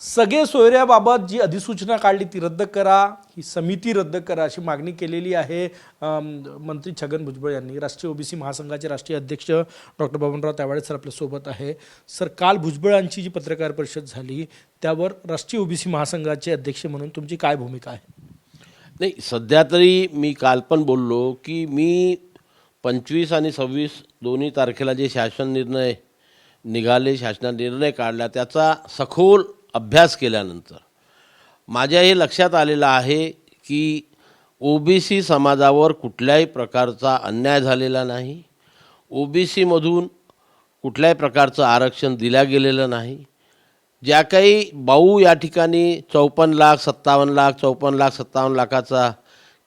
सगळे सोयऱ्याबाबत जी अधिसूचना काढली ती रद्द करा, ही समिती रद्द करा अशी मागणी केलेली आहे मंत्री छगन भुजबळ यांनी। राष्ट्रीय ओबीसी महासंघाचे राष्ट्रीय अध्यक्ष डॉक्टर बबनराव तायवाडे सर आपल्यासोबत आहे। सर, काल भुजबळांची जी पत्रकार परिषद झाली त्यावर राष्ट्रीय ओबीसी महासंघाचे अध्यक्ष म्हणून तुमची काय भूमिका आहे? नाही, सध्या तरी मी काल पण बोललो की मी 25 आणि 26 दोन्ही तारखेला जे शासन निर्णय निघाले, शासनाने निर्णय काढला, त्याचा सखोल अभ्यास केल्यानंतर माझ्या हे लक्षात आलेलं आहे की ओबीसी समाजावर कुठल्याही प्रकारचा अन्याय झालेला नाही, ओबीसीमधून कुठल्याही प्रकारचं आरक्षण दिल्या गेलेलं नाही। ज्या काही बाऊ या ठिकाणी 54 लाख 57 लाख 54 लाख 57 लाखाचा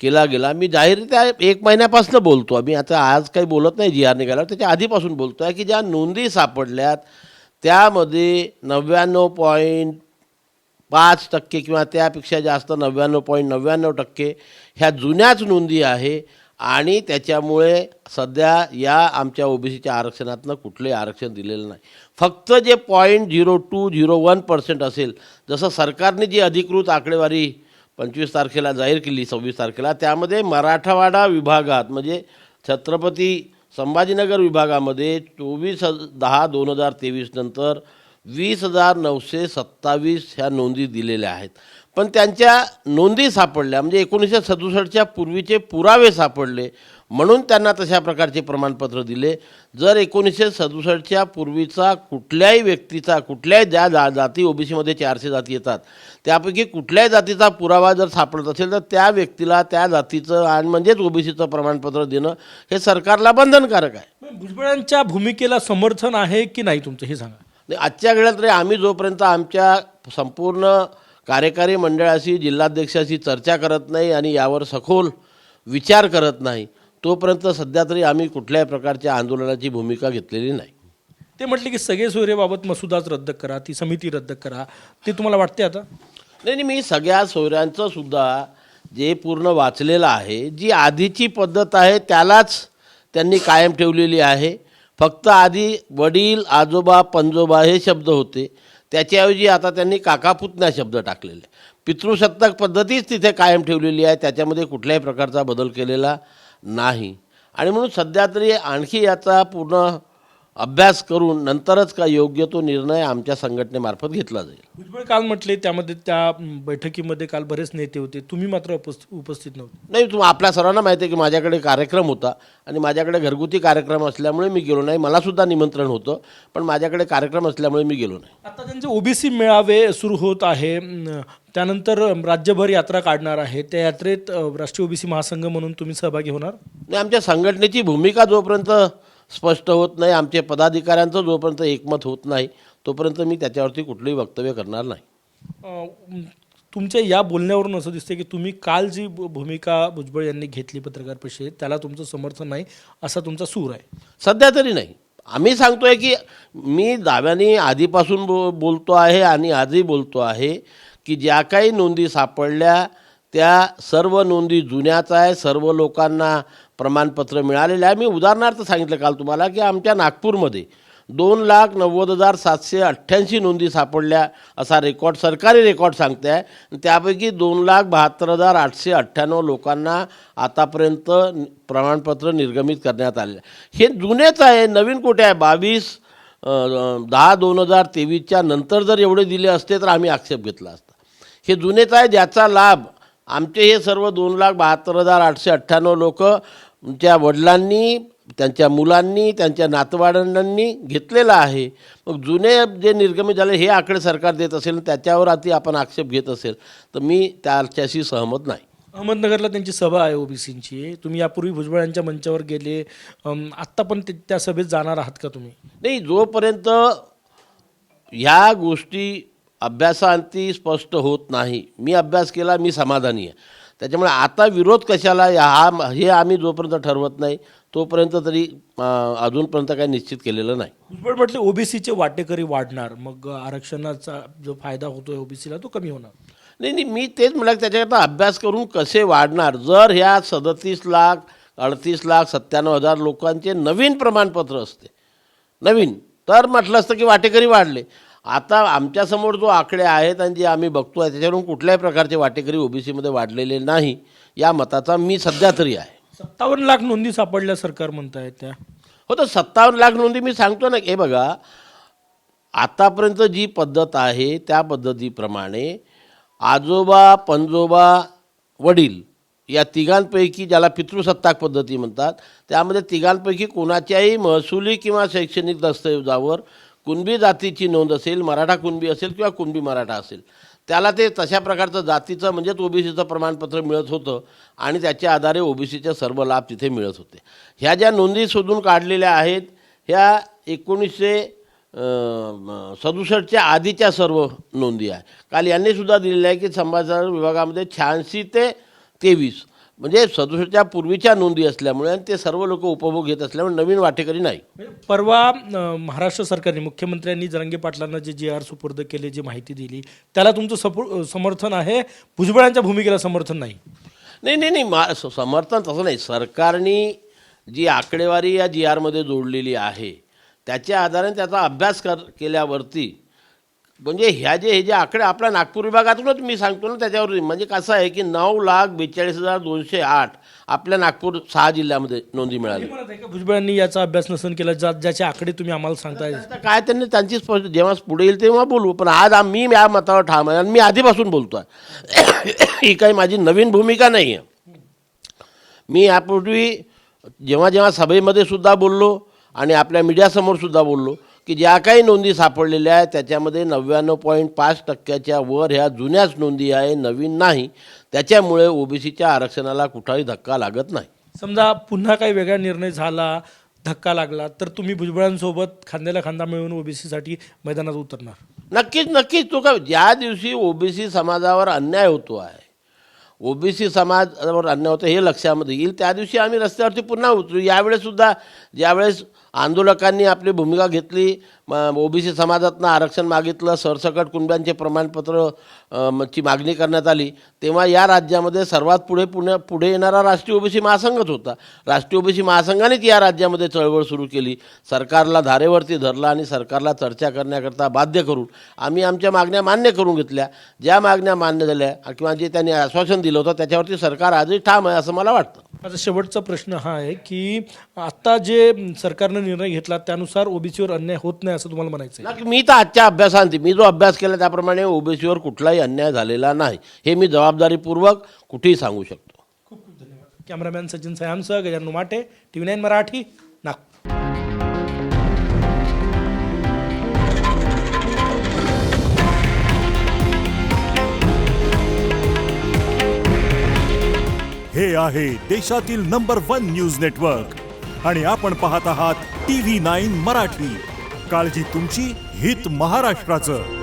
केला गेला, मी जाहीररित्या 1 महिन्यापासून बोलतो, मी आता आज काही बोलत नाही, जी आर निघाल्यावर त्याच्या आधीपासून बोलतो आहे की ज्या नोंदी सापडल्यात त्यामध्ये 99.5% किंवा त्यापेक्षा जास्त 99.99% ह्या जुन्याच नोंदी आहे आणि त्याच्यामुळे सध्या या आमच्या ओबीसीच्या आरक्षणातनं कुठलंही आरक्षण दिलेलं नाही। फक्त जे 0.0201% असेल, जसं सरकारने जी अधिकृत आकडेवारी 25 तारखेला जाहीर केली, 26 तारखेला, त्यामध्ये मराठवाडा विभागात म्हणजे छत्रपती संभाजीनगर विभागामध्ये 24/10/2023 नंतर 20,927 ह्या नोंदी दिलेल्या आहेत। पण त्यांच्या नोंदी सापडल्या म्हणजे 1967च्या पूर्वीचे पुरावे सापडले म्हणून त्यांना तशा प्रकारचे प्रमाणपत्र दिले। जर 1967च्या पूर्वीचा कुठल्याही व्यक्तीचा, कुठल्याही ज्या जाती ओबीसीमध्ये 400 जाती येतात त्यापैकी कुठल्याही जातीचा पुरावा जर सापडत असेल तर त्या व्यक्तीला त्या जातीचं आणि म्हणजेच ओबीसीचं प्रमाणपत्र देणं हे सरकारला बंधनकारक आहे। भुजबळांच्या भूमिकेला समर्थन आहे की नाही तुमचं हे सांगा? आजच्या घड्यात तरी आम्ही जोपर्यंत आमच्या संपूर्ण कार्यकारी मंडळाशी, जिल्हाध्यक्षाशी चर्चा करत नाही आणि यावर सखोल विचार करत नाही तोपर्यंत सध्या तरी आम्ही कुठल्याही प्रकारच्या आंदोलनाची भूमिका घेतलेली नाही। ते म्हटले की सगळे सोयरेबाबत मसुदाच रद्द करा, ती समिती रद्द करा, ते तुम्हाला वाटते आता? नाही, मी सगळ्या सोयऱ्यांचं सुद्धा जे पूर्ण वाचलेलं आहे, जी आधीची पद्धत आहे त्यालाच त्यांनी कायम ठेवलेली आहे। फक्त आधी वडील, आजोबा, पंजोबा हे शब्द होते, त्याच्याऐवजी आता त्यांनी काका पुतण्या शब्द टाकलेले। पितृसत्ताक पद्धतीच तिथे कायम ठेवलेली आहे, त्याच्यामध्ये कुठल्याही प्रकारचा बदल केलेला नाही आणि म्हणून सध्या तरी आणखी याचा पूर्ण अभ्यास करून नंतरच का योग्य तो निर्णय आमच्या संघटनेमार्फत घेतला जाईल। भुजबळ काल म्हटले त्यामध्ये त्या बैठकीमध्ये काल बरेच नेते होते, तुम्ही मात्र उपस्थित नव्हते? नाही, आपल्या सर्वांना माहिती आहे की माझ्याकडे कार्यक्रम होता आणि माझ्याकडे घरगुती कार्यक्रम असल्यामुळे मी गेलो नाही। मलासुद्धा निमंत्रण होतं पण माझ्याकडे कार्यक्रम असल्यामुळे मी गेलो नाही। आता त्यांचे ओबीसी मेळावे सुरू होत आहे, त्यानंतर राज्यभर यात्रा काढणार आहे, त्या यात्रेत राष्ट्रीय ओबीसी महासंघ म्हणून तुम्ही सहभागी होणार? नाही, आमच्या संघटनेची भूमिका जोपर्यंत स्पष्ट होत नाही, आमच्या पदाधिकाऱ्यांचं जोपर्यंत एकमत होत नाही तोपर्यंत मी त्याच्यावरती कुठलंही वक्तव्य करणार नाही। तुमच्या या बोलण्यावरून असं दिसते की तुम्ही काल जी भूमिका भुजबळ यांनी घेतली पत्रकार परिषदेत त्याला तुमचं समर्थन नाही असा तुमचा सूर आहे? सध्या तरी नाही। आम्ही सांगतोय की मी दाव्याने आधीपासून बोलतो आहे आणि आजही बोलतो आहे की ज्या काही नोंदी सापडल्या त्या सर्व नोंदी जुन्याच आहे, सर्व लोकांना प्रमाणपत्र मिळालेलं आहे। मी उदाहरणार्थ सांगितलं काल तुम्हाला की आमच्या नागपूरमध्ये 2,90,788 नोंदी सापडल्या असा रेकॉर्ड, सरकारी रेकॉर्ड सांगते आहे। त्यापैकी 2,72,898 लोकांना आतापर्यंत प्रमाणपत्र निर्गमित करण्यात आले। हे जुनेच आहे, नवीन कुठे आहे? 22/10/2023च्या नंतर जर एवढे दिले असते तर आम्ही आक्षेप घेतला असता। हे जुनेच आहे, ज्याचा लाभ आमचे हे सर्व 2,72,898 लोक च्या वडिलांनी, त्यांच्या मुलांनी, त्यांच्या नातवाडांनी घेतलेला आहे। मग जुने जे निर्गमित झाले हे आकडे सरकार देत असेल त्याच्यावर आधी आपण आक्षेप घेत असेल तर मी त्याच्याशी सहमत नाही। अहमदनगरला त्यांची सभा आहे ओबीसींची, तुम्ही यापूर्वी भुजबळांच्या मंचावर गेले, आत्ता पण त्या सभेत जाणार आहात का तुम्ही? नाही, जोपर्यंत ह्या गोष्टी अभ्यासांती स्पष्ट होत नाही, मी अभ्यास केला, मी समाधानी आहे। त्याच्यामुळे आता विरोध कशाला हे आम्ही जोपर्यंत ठरवत नाही तोपर्यंत तरी अजूनपर्यंत काही निश्चित केलेलं नाही। भुजबळ म्हटले ओबीसीचे वाटेकरी वाढणार, मग आरक्षणाचा जो फायदा होतोय ओबीसीला तो कमी होणार? नाही, मी तेच म्हटलं त्याच्याकरता अभ्यास करून कसे वाढणार। जर ह्या 37 लाख 38 लाख 97 हजार लोकांचे नवीन प्रमाणपत्र असते, नवीन, तर म्हटलं असतं की वाटेकरी वाढले। आता आमच्यासमोर जो आकडे आहेत आणि जे आम्ही बघतोय त्याच्यावरून कुठल्याही प्रकारचे वाटेकरी ओबीसीमध्ये वाढलेले नाही या मताचा मी सध्या तरी आहे. 57 लाख नोंदी सापडल्या सरकार म्हणतायत त्या. हो, तर 57 लाख नोंदी मी सांगतो ना. हे बघा, आतापर्यंत जी पद्धत आहे त्या पद्धतीप्रमाणे आजोबा, पणजोबा, वडील या तिघांपैकी, ज्याला पितृसत्ताक पद्धती म्हणतात, त्यामध्ये तिघांपैकी कोणाच्याही महसुली किंवा शैक्षणिक दस्तऐवजावर कुणबी जातीची नोंद असेल, मराठा कुणबी असेल किंवा कुणबी मराठा असेल, त्याला ते तशा प्रकारचं जातीचं म्हणजेच ओबीसीचं प्रमाणपत्र मिळत होतं आणि त्याच्या आधारे ओबीसीचे सर्व लाभ तिथे मिळत होते. ह्या ज्या नोंदी शोधून काढलेल्या आहेत ह्या 1967च्या आधीच्या सर्व नोंदी आहे. काल यांनी सुद्धा दिलेलं आहे की समाचार विभागामध्ये 86 ते 23 म्हणजे 67च्या पूर्वीच्या नोंदी असल्यामुळे आणि ते सर्व लोक उपभोग घेत असल्यामुळे नवीन वाटेकरी नाही. परवा महाराष्ट्र सरकारने, मुख्यमंत्र्यांनी जरांगे पाटलांना जे JR सुपूर्द केले, जी माहिती दिली, त्याला तुमचं समर्थन आहे, भुजबळांच्या भूमिकेला समर्थन नाही? नाही, समर्थन तसं नाही. सरकारने जी आकडेवारी या JRमध्ये जोडलेली आहे त्याच्या आधारे त्याचा अभ्यास केल्यावरती म्हणजे हे जे आकडे आपल्या नागपूर विभागातूनच मी सांगतो ना, त्याच्यावर म्हणजे कसं आहे की 9,42,208 आपल्या नागपूर 6 जिल्ह्यामध्ये नोंदी मिळाली. भुजबळांनी याचा अभ्यास नसन केला, ज्याचे आकडे तुम्ही आम्हाला सांगताय. आता काय त्यांनी त्यांची जेव्हा पुढे येईल तेव्हा बोलू, पण आज मी या मतावर ठाम आहे आणि मी आधीपासून बोलतो आहे. ही काही माझी नवीन भूमिका नाही आहे. मी यापूर्वी जेव्हा सभेमध्ये सुद्धा बोललो आणि आपल्या मीडियासमोर सुद्धा बोललो की ज्या काही नोंदी सापडलेल्या आहेत त्याच्यामध्ये 99.5% वर ह्या जुन्याच नोंदी आहे, नवीन नाही. त्याच्यामुळे ओबीसीच्या आरक्षणाला कुठलाही धक्का लागत नाही. समजा पुन्हा काही वेगळा निर्णय झाला, धक्का लागला, तर तुम्ही भुजबळांसोबत खांद्याला खांदा मिळवून ओबीसीसाठी मैदानात उतरणार? नक्कीच. तो का ज्या दिवशी ओबीसी समाजावर अन्याय होतो आहे, ओबीसी समाजावर अन्याय होतो हे लक्षामध्ये येईल, त्या दिवशी आम्ही रस्त्यावरती पुन्हा उतरू. यावेळेससुद्धा ज्यावेळेस आंदोलकांनी आपली भूमिका घेतली, ओबीसी समाजातनं आरक्षण मागितलं, सरसकट कुणब्यांचे प्रमाणपत्र ची मागणी करण्यात आली, तेव्हा या राज्यामध्ये सर्वात पुढे येणारा राष्ट्रीय ओबीसी महासंघच होता. राष्ट्रीय ओबीसी महासंघानेच या राज्यामध्ये चळवळ सुरू केली, सरकारला धारेवरती धरला आणि सरकारला चर्चा करण्याकरता बाध्य करून आम्ही आमच्या मागण्या मान्य करून घेतल्या. ज्या मागण्या मान्य झाल्या किंवा जे त्यांनी आश्वासन दिलं होतं त्याच्यावरती सरकार आजही ठाम आहे असं मला वाटतं. माझा शेवटचा प्रश्न हा आहे की आता जे सरकारनं निर्णय घेतला त्यानुसार ओबीसीवर अन्याय होत नाही असं तुम्हाला म्हणायचं आहे? मी तर आजच्या अभ्यासांती मी जो अभ्यास केला त्याप्रमाणे ओबीसीवर कुठलाही अन्याय झालेला नाही, हे मी जबाबदारीपूर्वक कुठेही सांगू शकतो. खूप खूप धन्यवाद. कॅमेरामॅन सचिन सयामसह गजानन माटे, TV9 मराठी, नागपूर. हे आहे देशातील नंबर 1 न्यूज नेटवर्क आणि आपण पाहत आहात TV9 मराठी. काळजी तुमची, हित महाराष्ट्राचं.